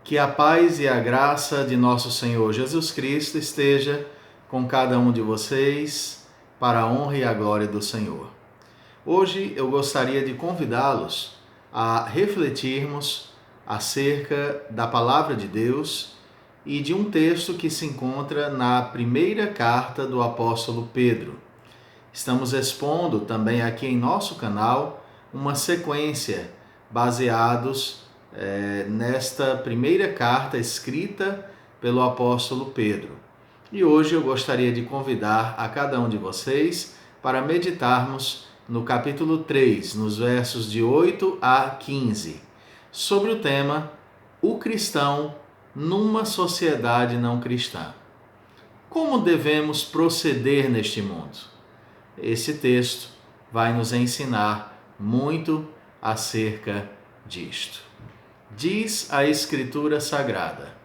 Que a paz e a graça de nosso Senhor Jesus Cristo esteja com cada um de vocês, para a honra e a glória do Senhor. Hoje eu gostaria de convidá-los a refletirmos acerca da Palavra de Deus e de um texto que se encontra na primeira carta do apóstolo Pedro. Estamos expondo também aqui em nosso canal uma sequência baseados nesta primeira carta escrita pelo apóstolo Pedro. E hoje eu gostaria de convidar a cada um de vocês para meditarmos no capítulo 3, nos versos de 8 a 15, sobre o tema O cristão numa sociedade não cristã. Como devemos proceder neste mundo? Esse texto vai nos ensinar muito acerca disto. Diz a Escritura Sagrada: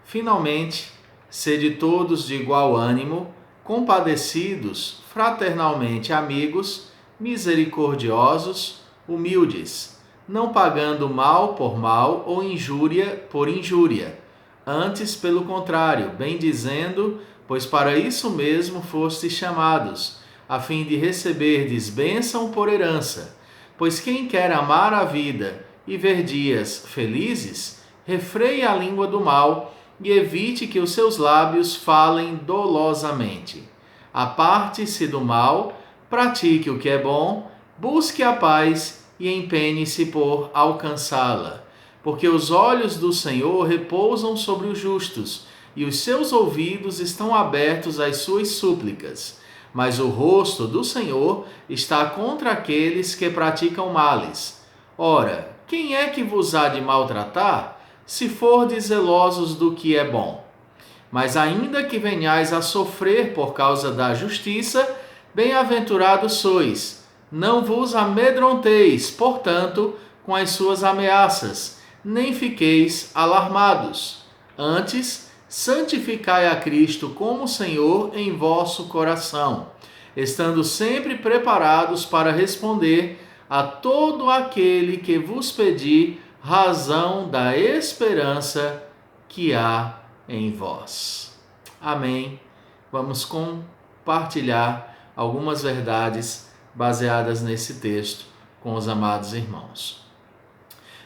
finalmente, sede todos de igual ânimo, compadecidos, fraternalmente amigos, misericordiosos, humildes, não pagando mal por mal ou injúria por injúria. Antes, pelo contrário, bendizendo, pois para isso mesmo fostes chamados, a fim de receberdes bênção por herança. Pois quem quer amar a vida e ver dias felizes, refreie a língua do mal e evite que os seus lábios falem dolosamente. Aparte-se do mal, pratique o que é bom, busque a paz e empenhe-se por alcançá-la. Porque os olhos do Senhor repousam sobre os justos e os seus ouvidos estão abertos às suas súplicas. Mas o rosto do Senhor está contra aqueles que praticam males. Ora, quem é que vos há de maltratar, se fordes zelosos do que é bom? Mas ainda que venhais a sofrer por causa da justiça, bem-aventurados sois. Não vos amedronteis, portanto, com as suas ameaças, nem fiqueis alarmados. Antes, santificai a Cristo como Senhor em vosso coração, estando sempre preparados para responder a todo aquele que vos pedir razão da esperança que há em vós. Amém. Vamos compartilhar algumas verdades baseadas nesse texto com os amados irmãos.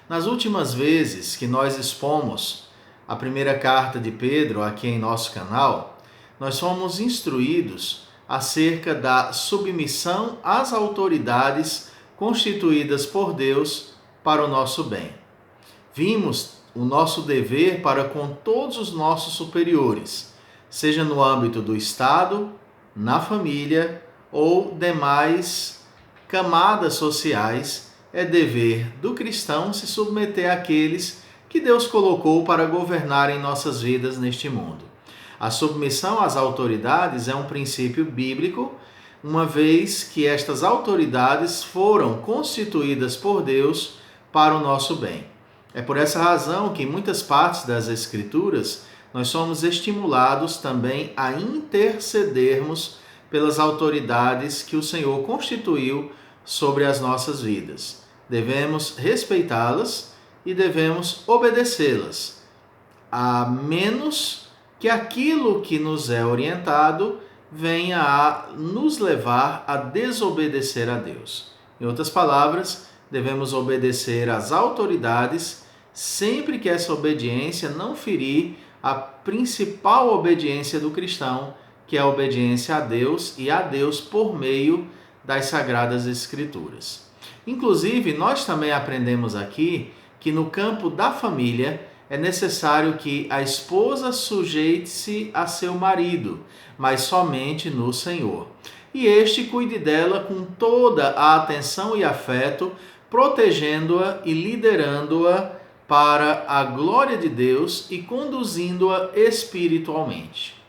Nas últimas vezes que nós expomos a primeira carta de Pedro aqui em nosso canal, nós fomos instruídos acerca da submissão às autoridades constituídas por Deus para o nosso bem. Vimos o nosso dever para com todos os nossos superiores, seja no âmbito do Estado, na família ou demais camadas sociais. É dever do cristão se submeter àqueles que Deus colocou para governar em nossas vidas neste mundo. A submissão às autoridades é um princípio bíblico, uma vez que estas autoridades foram constituídas por Deus para o nosso bem. É por essa razão que em muitas partes das Escrituras nós somos estimulados também a intercedermos pelas autoridades que o Senhor constituiu sobre as nossas vidas. Devemos respeitá-las e devemos obedecê-las, a menos que aquilo que nos é orientado venha a nos levar a desobedecer a Deus. Em outras palavras, devemos obedecer às autoridades sempre que essa obediência não ferir a principal obediência do cristão, que é a obediência a Deus e a Deus por meio das Sagradas Escrituras. Inclusive, nós também aprendemos aqui que no campo da família é necessário que a esposa sujeite-se a seu marido, mas somente no Senhor. E este cuide dela com toda a atenção e afeto, protegendo-a e liderando-a para a glória de Deus e conduzindo-a espiritualmente.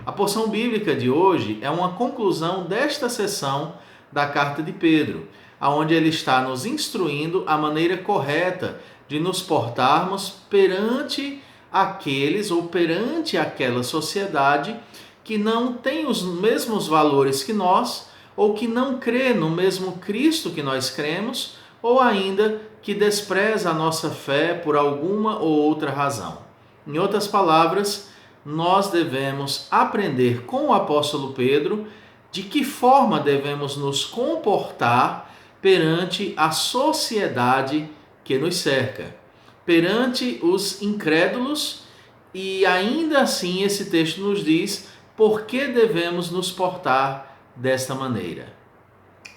A porção bíblica de hoje é uma conclusão desta sessão da carta de Pedro, onde ele está nos instruindo a maneira correta de nos portarmos perante aqueles ou perante aquela sociedade que não tem os mesmos valores que nós, ou que não crê no mesmo Cristo que nós cremos, ou ainda que despreza a nossa fé por alguma ou outra razão. Em outras palavras, nós devemos aprender com o apóstolo Pedro de que forma devemos nos comportar perante a sociedade que nos cerca, perante os incrédulos, e ainda assim esse texto nos diz por que devemos nos portar desta maneira.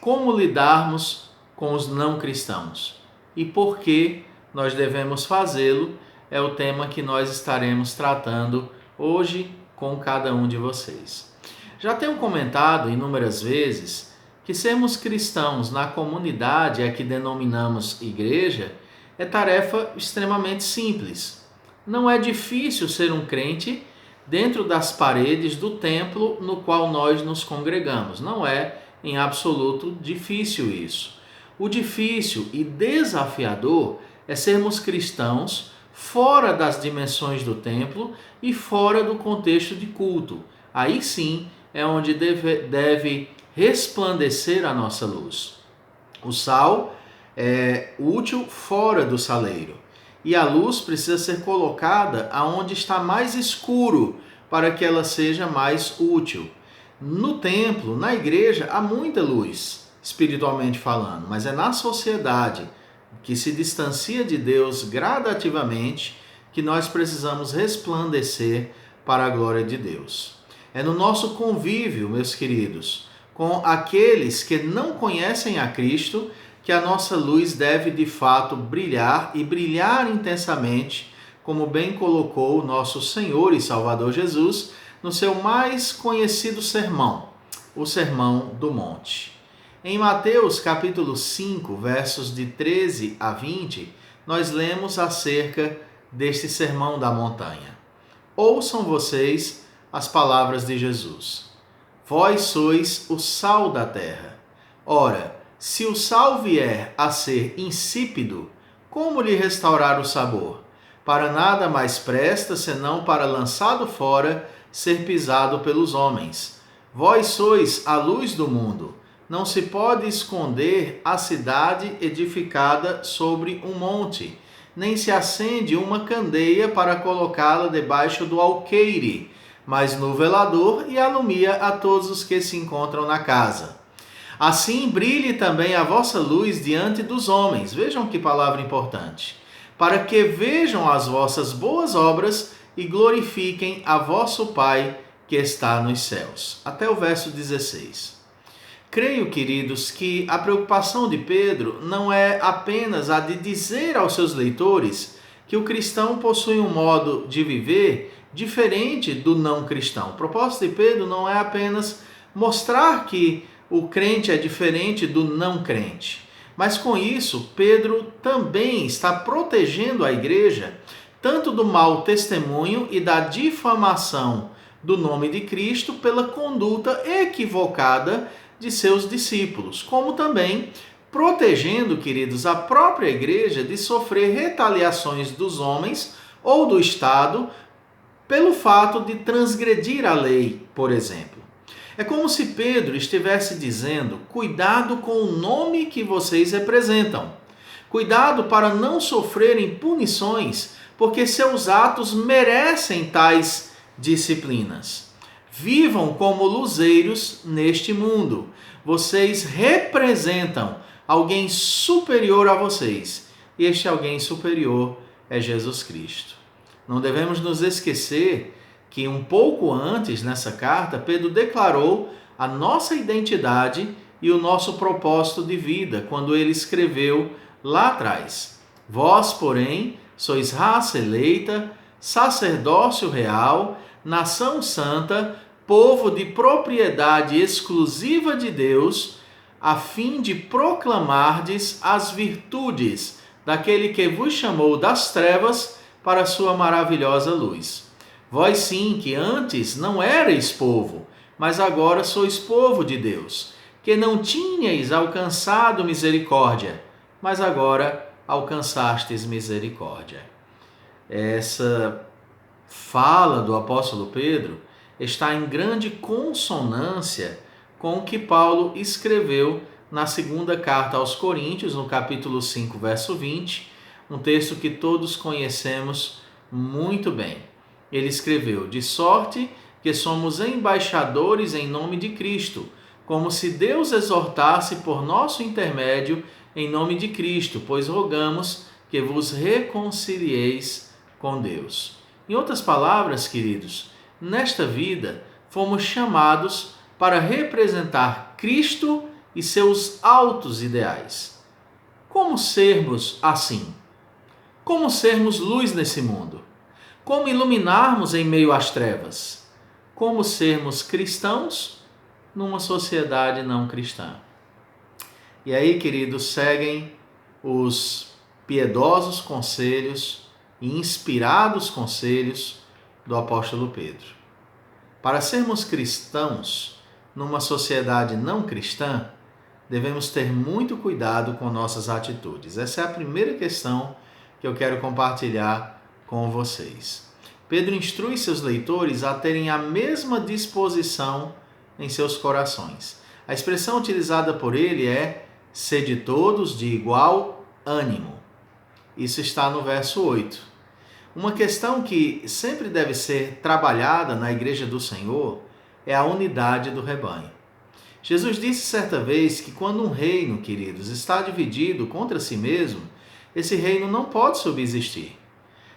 Como lidarmos com os não cristãos e por que nós devemos fazê-lo é o tema que nós estaremos tratando hoje com cada um de vocês. Já tenho comentado inúmeras vezes que sermos cristãos na comunidade a que denominamos igreja é tarefa extremamente simples. Não é difícil ser um crente dentro das paredes do templo no qual nós nos congregamos. Não é em absoluto difícil isso. O difícil e desafiador é sermos cristãos fora das dimensões do templo e fora do contexto de culto. Aí sim é onde deve resplandecer a nossa luz. O sal é útil fora do saleiro e a luz precisa ser colocada aonde está mais escuro para que ela seja mais útil. No templo, na igreja, há muita luz, espiritualmente falando, mas é na sociedade que se distancia de Deus gradativamente que nós precisamos resplandecer para a glória de Deus. É no nosso convívio, meus queridos, com aqueles que não conhecem a Cristo, que a nossa luz deve de fato brilhar e brilhar intensamente, como bem colocou o nosso Senhor e Salvador Jesus no seu mais conhecido sermão, o Sermão do Monte. Em Mateus capítulo 5, versos de 13 a 20, nós lemos acerca deste Sermão da Montanha. Ouçam vocês as palavras de Jesus. Vós sois o sal da terra. Ora, se o sal vier a ser insípido, como lhe restaurar o sabor? Para nada mais presta, senão para, lançado fora, ser pisado pelos homens. Vós sois a luz do mundo. Não se pode esconder a cidade edificada sobre um monte, nem se acende uma candeia para colocá-la debaixo do alqueire, mas no velador e alumia a todos os que se encontram na casa. Assim brilhe também a vossa luz diante dos homens. Vejam que palavra importante. Para que vejam as vossas boas obras e glorifiquem a vosso Pai que está nos céus. Até o verso 16. Creio, queridos, que a preocupação de Pedro não é apenas a de dizer aos seus leitores que o cristão possui um modo de viver diferente do não cristão. O propósito de Pedro não é apenas mostrar que o crente é diferente do não crente, mas com isso Pedro também está protegendo a igreja tanto do mau testemunho e da difamação do nome de Cristo pela conduta equivocada de seus discípulos, como também protegendo, queridos, a própria igreja de sofrer retaliações dos homens ou do Estado pelo fato de transgredir a lei, por exemplo. É como se Pedro estivesse dizendo: cuidado com o nome que vocês representam. Cuidado para não sofrerem punições, porque seus atos merecem tais disciplinas. Vivam como luzeiros neste mundo. Vocês representam alguém superior a vocês. E este alguém superior é Jesus Cristo. Não devemos nos esquecer que um pouco antes, nessa carta, Pedro declarou a nossa identidade e o nosso propósito de vida, quando ele escreveu lá atrás: vós, porém, sois raça eleita, sacerdócio real, nação santa, povo de propriedade exclusiva de Deus, a fim de proclamardes as virtudes daquele que vos chamou das trevas para a sua maravilhosa luz. Vós sim, que antes não erais povo, mas agora sois povo de Deus, que não tinhais alcançado misericórdia, mas agora alcançastes misericórdia. Essa fala do apóstolo Pedro está em grande consonância com o que Paulo escreveu na segunda carta aos Coríntios, no capítulo 5, verso 20, um texto que todos conhecemos muito bem. Ele escreveu: de sorte que somos embaixadores em nome de Cristo, como se Deus exortasse por nosso intermédio em nome de Cristo, pois rogamos que vos reconcilieis com Deus. Em outras palavras, queridos, nesta vida fomos chamados para representar Cristo e seus altos ideais. Como sermos assim? Como sermos luz nesse mundo? Como iluminarmos em meio às trevas? Como sermos cristãos numa sociedade não cristã? E aí, queridos, seguem os piedosos conselhos e inspirados conselhos do apóstolo Pedro. Para sermos cristãos numa sociedade não cristã, devemos ter muito cuidado com nossas atitudes. Essa é a primeira questão que eu quero compartilhar com vocês. Pedro instrui seus leitores a terem a mesma disposição em seus corações. A expressão utilizada por ele é sede todos de igual ânimo. Isso está no verso 8. Uma questão que sempre deve ser trabalhada na Igreja do Senhor é a unidade do rebanho. Jesus disse certa vez que quando um reino, queridos, está dividido contra si mesmo, esse reino não pode subsistir.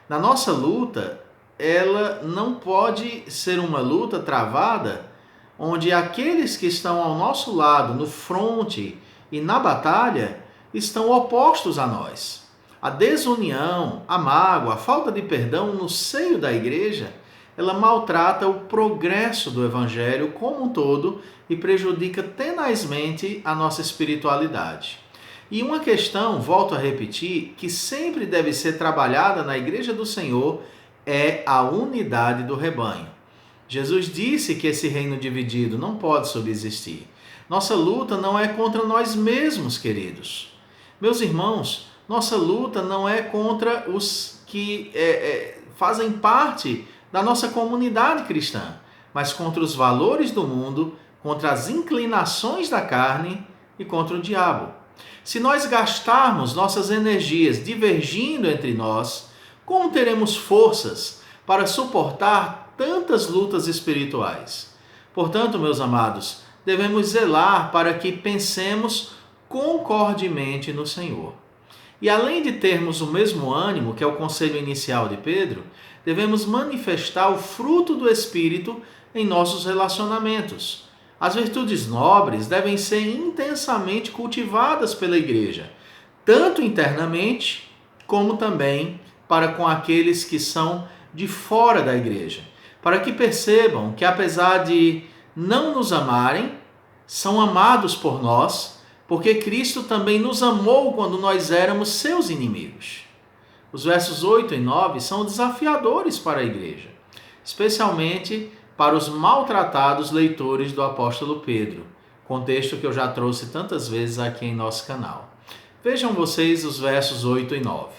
Na nossa luta, ela não pode ser uma luta travada onde aqueles que estão ao nosso lado, no fronte e na batalha, estão opostos a nós. A desunião, a mágoa, a falta de perdão no seio da igreja, ela maltrata o progresso do evangelho como um todo e prejudica tenazmente a nossa espiritualidade. E uma questão, volto a repetir, que sempre deve ser trabalhada na Igreja do Senhor é a unidade do rebanho. Jesus disse que esse reino dividido não pode subsistir. Nossa luta não é contra nós mesmos, queridos. Meus irmãos, nossa luta não é contra os que fazem parte da nossa comunidade cristã, mas contra os valores do mundo, contra as inclinações da carne e contra o diabo. Se nós gastarmos nossas energias divergindo entre nós, como teremos forças para suportar tantas lutas espirituais? Portanto, meus amados, devemos zelar para que pensemos concordemente no Senhor. E além de termos o mesmo ânimo, que é o conselho inicial de Pedro, devemos manifestar o fruto do Espírito em nossos relacionamentos. As virtudes nobres devem ser intensamente cultivadas pela igreja, tanto internamente como também para com aqueles que são de fora da igreja, para que percebam que apesar de não nos amarem, são amados por nós, porque Cristo também nos amou quando nós éramos seus inimigos. Os versos 8 e 9 são desafiadores para a igreja, especialmente para os maltratados leitores do apóstolo Pedro, contexto que eu já trouxe tantas vezes aqui em nosso canal. Vejam vocês os versos 8 e 9.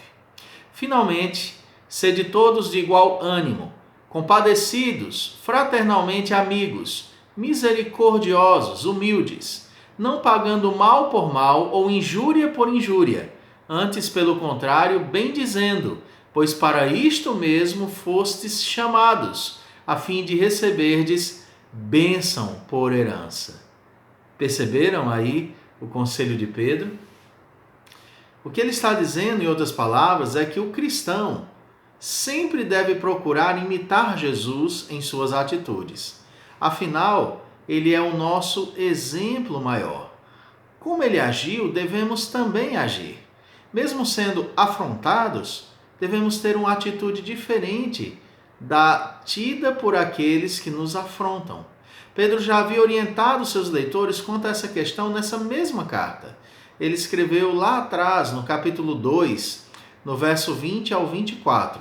Finalmente, sede todos de igual ânimo, compadecidos, fraternalmente amigos, misericordiosos, humildes, não pagando mal por mal ou injúria por injúria, antes, pelo contrário, bendizendo, pois para isto mesmo fostes chamados, a fim de receberdes bênção por herança. Perceberam aí o conselho de Pedro? O que ele está dizendo, em outras palavras, é que o cristão sempre deve procurar imitar Jesus em suas atitudes. Afinal, ele é o nosso exemplo maior. Como ele agiu, devemos também agir. Mesmo sendo afrontados, devemos ter uma atitude diferente da tida por aqueles que nos afrontam. Pedro já havia orientado seus leitores quanto a essa questão nessa mesma carta. Ele escreveu lá atrás, no capítulo 2, no verso 20 ao 24.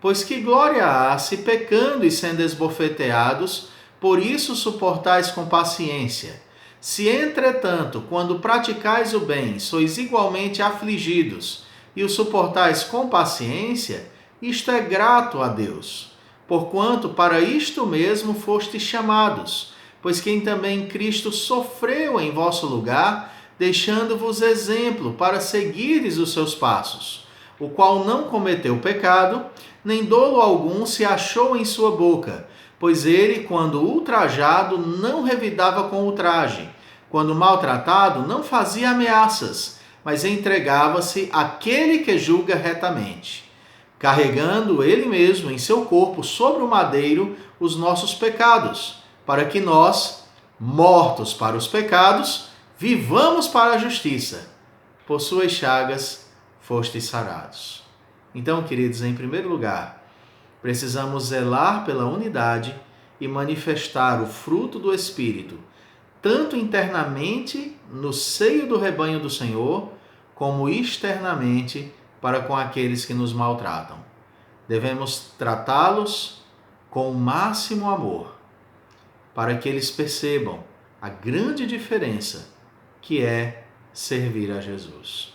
Pois que glória há se pecando e sendo esbofeteados, por isso suportais com paciência. Se, entretanto, quando praticais o bem, sois igualmente afligidos e o suportais com paciência, isto é grato a Deus. Porquanto para isto mesmo fostes chamados, pois quem também Cristo sofreu em vosso lugar, deixando-vos exemplo para seguires os seus passos, o qual não cometeu pecado, nem dolo algum se achou em sua boca, pois ele, quando ultrajado, não revidava com ultraje, quando maltratado, não fazia ameaças, mas entregava-se àquele que julga retamente, carregando ele mesmo em seu corpo sobre o madeiro os nossos pecados, para que nós, mortos para os pecados, vivamos para a justiça. Por suas chagas fostes sarados. Então, queridos, em primeiro lugar, precisamos zelar pela unidade e manifestar o fruto do Espírito, tanto internamente no seio do rebanho do Senhor, como externamente para com aqueles que nos maltratam. Devemos tratá-los com o máximo amor, para que eles percebam a grande diferença que é servir a Jesus.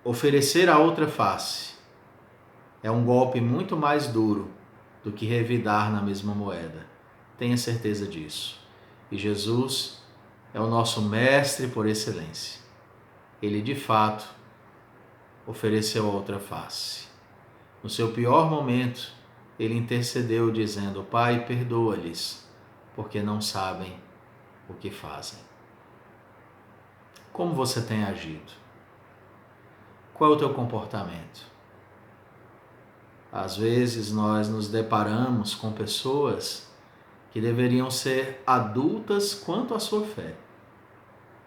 Oferecer a outra face é um golpe muito mais duro do que revidar na mesma moeda. Tenha certeza disso. E Jesus é o nosso mestre por excelência. Ele, de fato, ofereceu a outra face. No seu pior momento, ele intercedeu dizendo: Pai, perdoa-lhes, porque não sabem o que fazem. Como você tem agido? Qual é o teu comportamento? Às vezes nós nos deparamos com pessoas que deveriam ser adultas quanto à sua fé,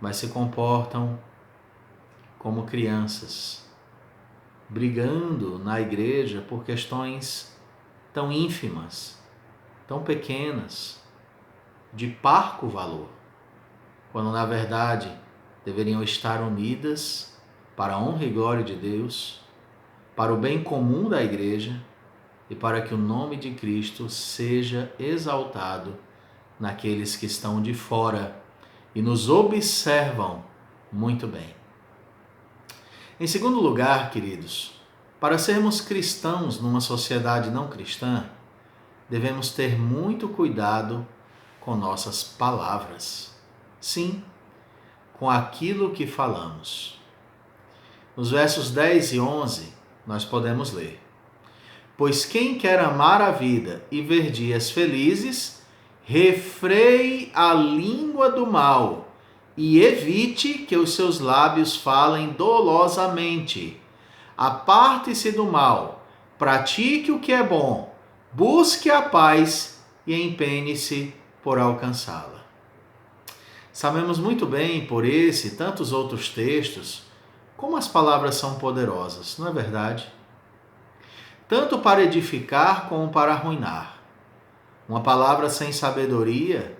mas se comportam como crianças, brigando na igreja por questões tão ínfimas, tão pequenas, de parco valor, quando na verdade deveriam estar unidas para a honra e glória de Deus, para o bem comum da igreja e para que o nome de Cristo seja exaltado naqueles que estão de fora e nos observam muito bem. Em segundo lugar, queridos, para sermos cristãos numa sociedade não cristã, devemos ter muito cuidado com nossas palavras. Sim, com aquilo que falamos. Nos versos 10 e 11, nós podemos ler: Pois quem quer amar a vida e ver dias felizes, refreie a língua do mal e evite que os seus lábios falem dolosamente. Aparte-se do mal, pratique o que é bom, busque a paz e empenhe-se por alcançá-la. Sabemos muito bem, por esse e tantos outros textos, como as palavras são poderosas, não é verdade? Tanto para edificar como para arruinar. Uma palavra sem sabedoria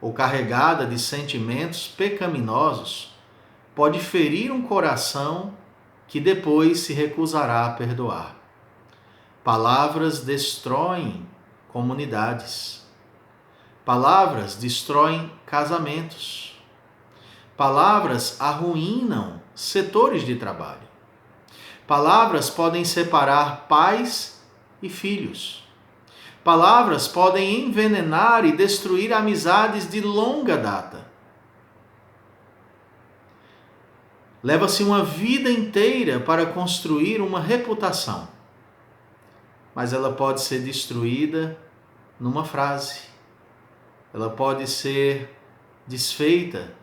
ou carregada de sentimentos pecaminosos pode ferir um coração que depois se recusará a perdoar. Palavras destroem comunidades. Palavras destroem casamentos. Palavras arruinam setores de trabalho. Palavras podem separar pais e filhos. Palavras podem envenenar e destruir amizades de longa data. Leva-se uma vida inteira para construir uma reputação, mas ela pode ser destruída numa frase. Ela pode ser desfeita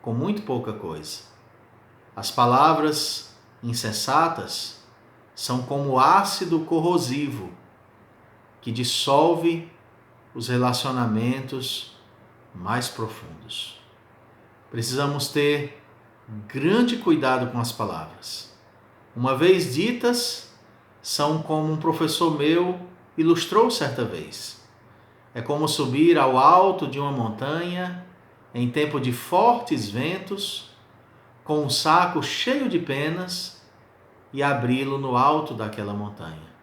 com muito pouca coisa. As palavras insensatas são como ácido corrosivo que dissolve os relacionamentos mais profundos. Precisamos ter grande cuidado com as palavras. Uma vez ditas, são como um professor meu ilustrou certa vez. É como subir ao alto de uma montanha em tempo de fortes ventos, com um saco cheio de penas e abri-lo no alto daquela montanha.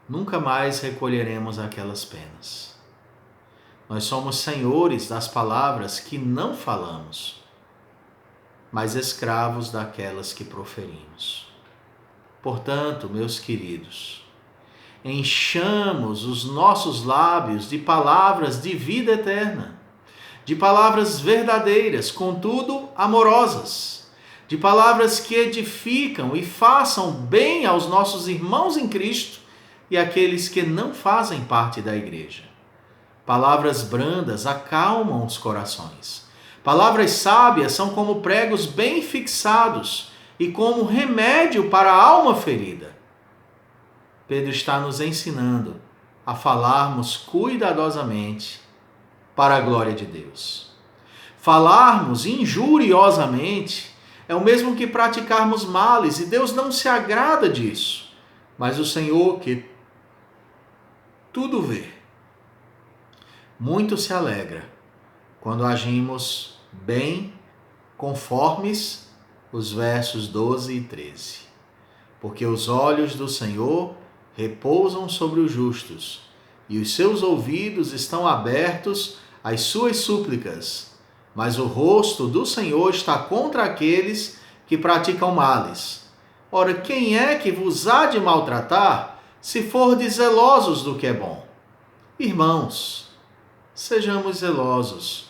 Nunca mais recolheremos aquelas penas. Nós somos senhores das palavras que não falamos, mas escravos daquelas que proferimos. Portanto, meus queridos, enchamos os nossos lábios de palavras de vida eterna. de palavras verdadeiras, contudo amorosas, de palavras que edificam e façam bem aos nossos irmãos em Cristo e àqueles que não fazem parte da igreja. Palavras brandas acalmam os corações. Palavras sábias são como pregos bem fixados e como remédio para a alma ferida. Pedro está nos ensinando a falarmos cuidadosamente para a glória de Deus. Falarmos injuriosamente é o mesmo que praticarmos males, e Deus não se agrada disso. Mas o Senhor, que tudo vê, muito se alegra quando agimos bem, conformes os versos 12 e 13. Porque os olhos do Senhor repousam sobre os justos, e os seus ouvidos estão abertos às suas súplicas. Mas o rosto do Senhor está contra aqueles que praticam males. Ora, quem é que vos há de maltratar, se fordes zelosos do que é bom? Irmãos, sejamos zelosos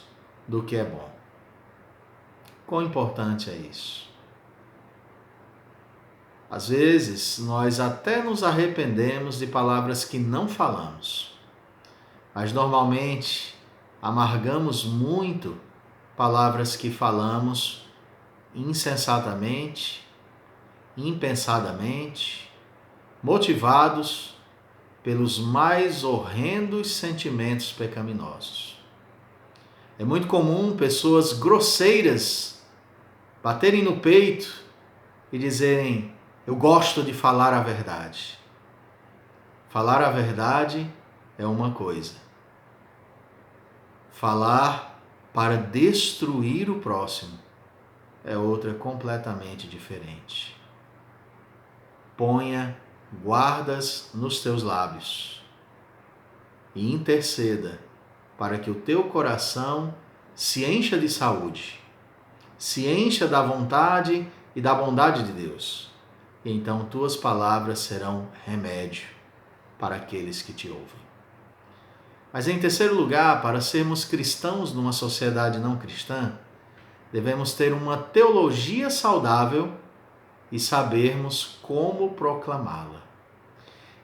do que é bom. Quão importante é isso? Às vezes, nós até nos arrependemos de palavras que não falamos, mas normalmente amargamos muito palavras que falamos insensatamente, impensadamente, motivados pelos mais horrendos sentimentos pecaminosos. É muito comum pessoas grosseiras baterem no peito e dizerem: eu gosto de falar a verdade. Falar a verdade é uma coisa. Falar para destruir o próximo é outra completamente diferente. Ponha guardas nos teus lábios e interceda para que o teu coração se encha de saúde, se encha da vontade e da bondade de Deus. E então tuas palavras serão remédio para aqueles que te ouvem. Mas em terceiro lugar, para sermos cristãos numa sociedade não cristã, devemos ter uma teologia saudável e sabermos como proclamá-la.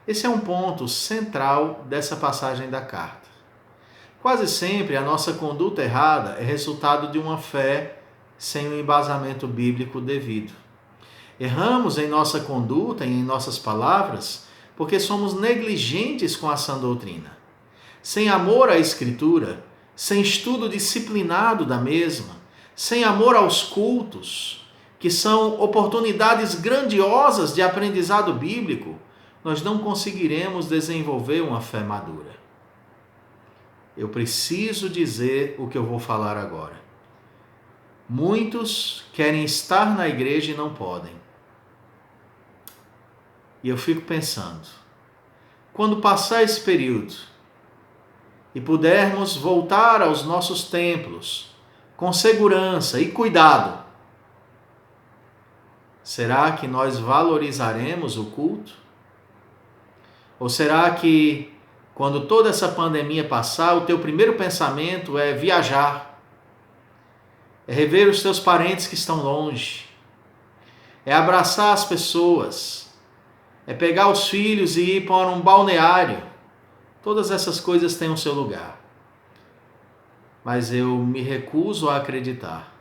Esse é um ponto central dessa passagem da carta. Quase sempre a nossa conduta errada é resultado de uma fé sem um embasamento bíblico devido. Erramos em nossa conduta e em nossas palavras porque somos negligentes com a sã doutrina. Sem amor à Escritura, sem estudo disciplinado da mesma, sem amor aos cultos, que são oportunidades grandiosas de aprendizado bíblico, nós não conseguiremos desenvolver uma fé madura. Eu preciso dizer o que eu vou falar agora. Muitos querem estar na igreja e não podem. E eu fico pensando, quando passar esse período e pudermos voltar aos nossos templos com segurança e cuidado, será que nós valorizaremos o culto? Ou será que, quando toda essa pandemia passar, o teu primeiro pensamento é viajar, é rever os teus parentes que estão longe, é abraçar as pessoas, é pegar os filhos e ir para um balneário? Todas essas coisas têm o seu lugar. Mas eu me recuso a acreditar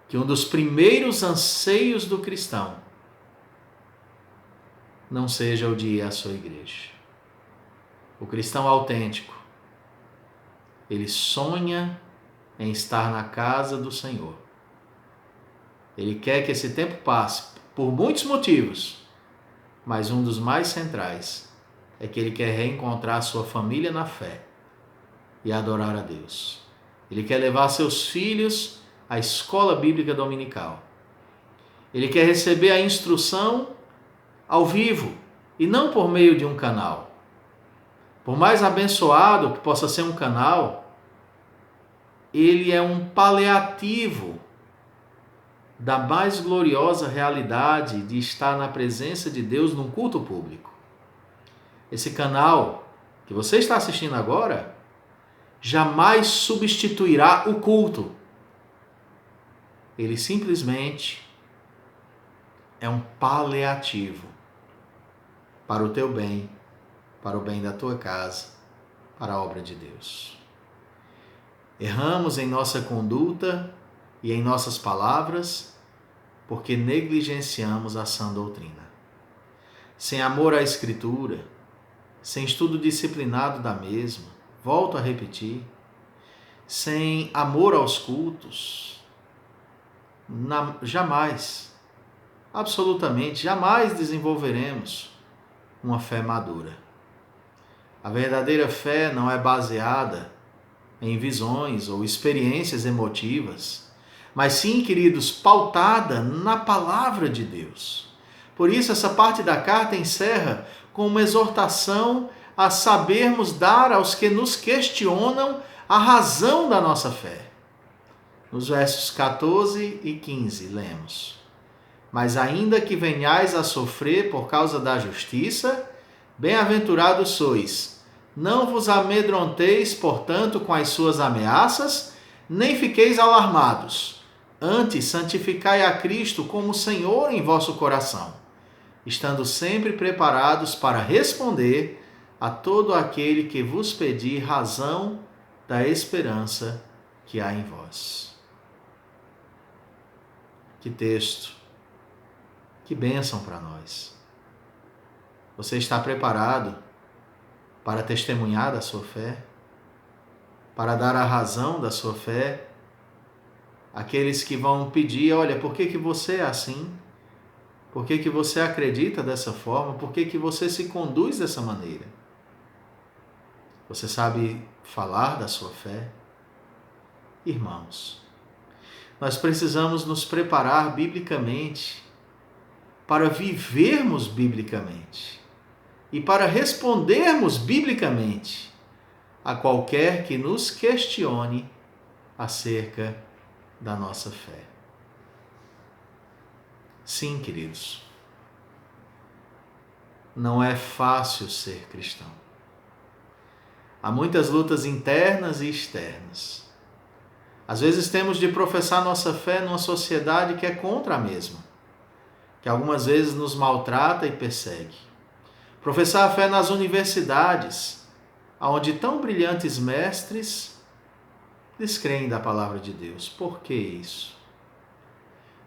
que um dos primeiros anseios do cristão não seja o de ir à sua igreja. O cristão autêntico, ele sonha em estar na casa do Senhor. Ele quer que esse tempo passe por muitos motivos, mas um dos mais centrais é que ele quer reencontrar sua família na fé e adorar a Deus. Ele quer levar seus filhos à escola bíblica dominical. Ele quer receber a instrução ao vivo e não por meio de um canal. Por mais abençoado que possa ser um canal, ele é um paliativo da mais gloriosa realidade de estar na presença de Deus num culto público. Esse canal que você está assistindo agora jamais substituirá o culto. Ele simplesmente é um paliativo para o teu bem, para o bem da tua casa, para a obra de Deus. Erramos em nossa conduta e em nossas palavras porque negligenciamos a sã doutrina. Sem amor à Escritura, sem estudo disciplinado da mesma, volto a repetir, sem amor aos cultos, jamais, absolutamente jamais desenvolveremos uma fé madura. A verdadeira fé não é baseada em visões ou experiências emotivas, mas sim, queridos, pautada na palavra de Deus. Por isso, essa parte da carta encerra com uma exortação a sabermos dar aos que nos questionam a razão da nossa fé. Nos versos 14 e 15, lemos: Mas ainda que venhais a sofrer por causa da justiça, bem-aventurados sois. Não vos amedronteis, portanto, com as suas ameaças, nem fiqueis alarmados. Antes, santificai a Cristo como Senhor em vosso coração, estando sempre preparados para responder a todo aquele que vos pedir razão da esperança que há em vós. Que texto, que bênção para nós. Você está preparado para testemunhar da sua fé? Para dar a razão da sua fé? Aqueles que vão pedir, olha, por que você é assim? Por que você acredita dessa forma? Por que você se conduz dessa maneira? Você sabe falar da sua fé? Irmãos, nós precisamos nos preparar biblicamente para vivermos biblicamente e para respondermos biblicamente a qualquer que nos questione acerca da nossa fé. Sim, queridos, não é fácil ser cristão. Há muitas lutas internas e externas. Às vezes temos de professar nossa fé numa sociedade que é contra a mesma, que algumas vezes nos maltrata e persegue. Professar a fé nas universidades, onde tão brilhantes mestres descreem da palavra de Deus. Por que isso?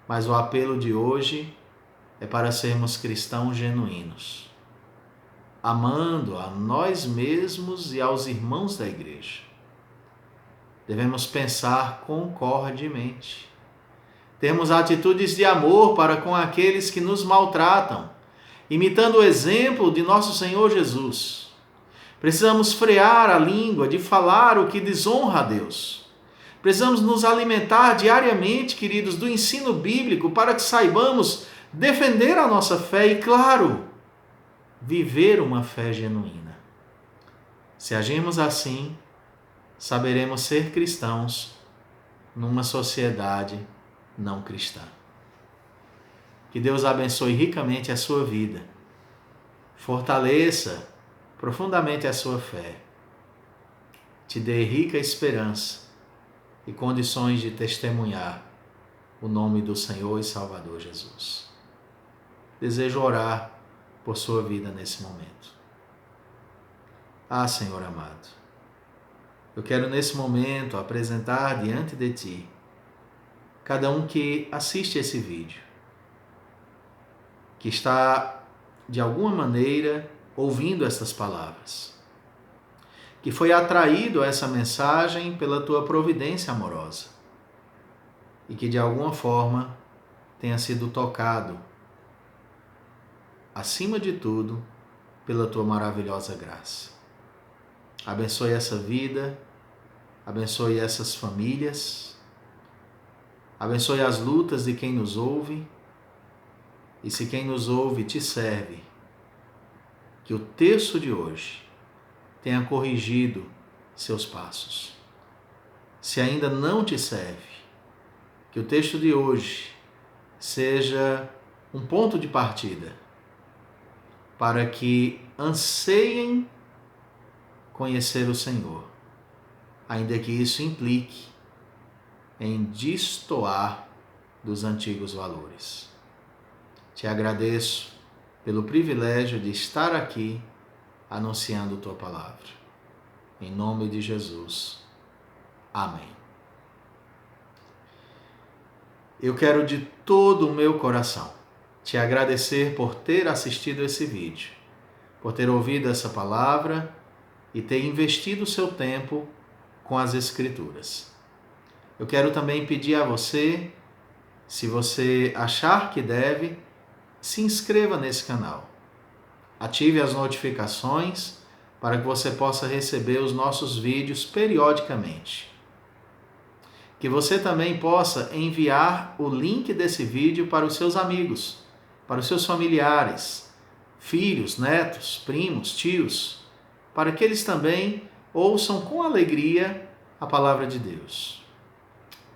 Mas o apelo de hoje é para sermos cristãos genuínos, amando a nós mesmos e aos irmãos da igreja. Devemos pensar concordemente. Temos atitudes de amor para com aqueles que nos maltratam, imitando o exemplo de nosso Senhor Jesus. Precisamos frear a língua de falar o que desonra a Deus. Precisamos nos alimentar diariamente, queridos, do ensino bíblico para que saibamos defender a nossa fé e, claro, viver uma fé genuína. Se agirmos assim, saberemos ser cristãos numa sociedade não cristã. Que Deus abençoe ricamente a sua vida. Fortaleça profundamente a sua fé. Te dê rica esperança e condições de testemunhar o nome do Senhor e Salvador Jesus. Desejo orar por sua vida nesse momento. Ah, Senhor amado, eu quero nesse momento apresentar diante de Ti cada um que assiste esse vídeo, que está de alguma maneira ouvindo essas palavras, que foi atraído a essa mensagem pela Tua providência amorosa e que de alguma forma tenha sido tocado, acima de tudo, pela Tua maravilhosa graça. Abençoe essa vida, abençoe essas famílias, abençoe as lutas de quem nos ouve, e se quem nos ouve te serve, que o texto de hoje tenha corrigido seus passos. Se ainda não te serve, que o texto de hoje seja um ponto de partida para que anseiem conhecer o Senhor, ainda que isso implique em destoar dos antigos valores. Te agradeço pelo privilégio de estar aqui anunciando tua palavra. Em nome de Jesus. Amém. Eu quero de todo o meu coração te agradecer por ter assistido esse vídeo, por ter ouvido essa palavra e ter investido o seu tempo com as Escrituras. Eu quero também pedir a você, se você achar que deve, se inscreva nesse canal. Ative as notificações para que você possa receber os nossos vídeos periodicamente. Que você também possa enviar o link desse vídeo para os seus amigos, para os seus familiares, filhos, netos, primos, tios, para que eles também ouçam com alegria a palavra de Deus.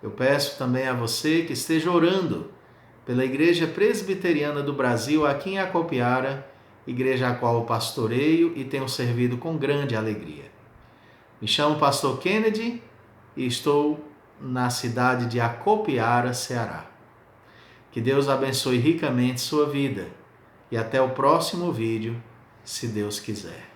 Eu peço também a você que esteja orando pela Igreja Presbiteriana do Brasil, aqui em Acopiara, igreja a qual eu pastoreio e tenho servido com grande alegria. Me chamo Pastor Kennedy e estou na cidade de Acopiara, Ceará. Que Deus abençoe ricamente sua vida e até o próximo vídeo, se Deus quiser.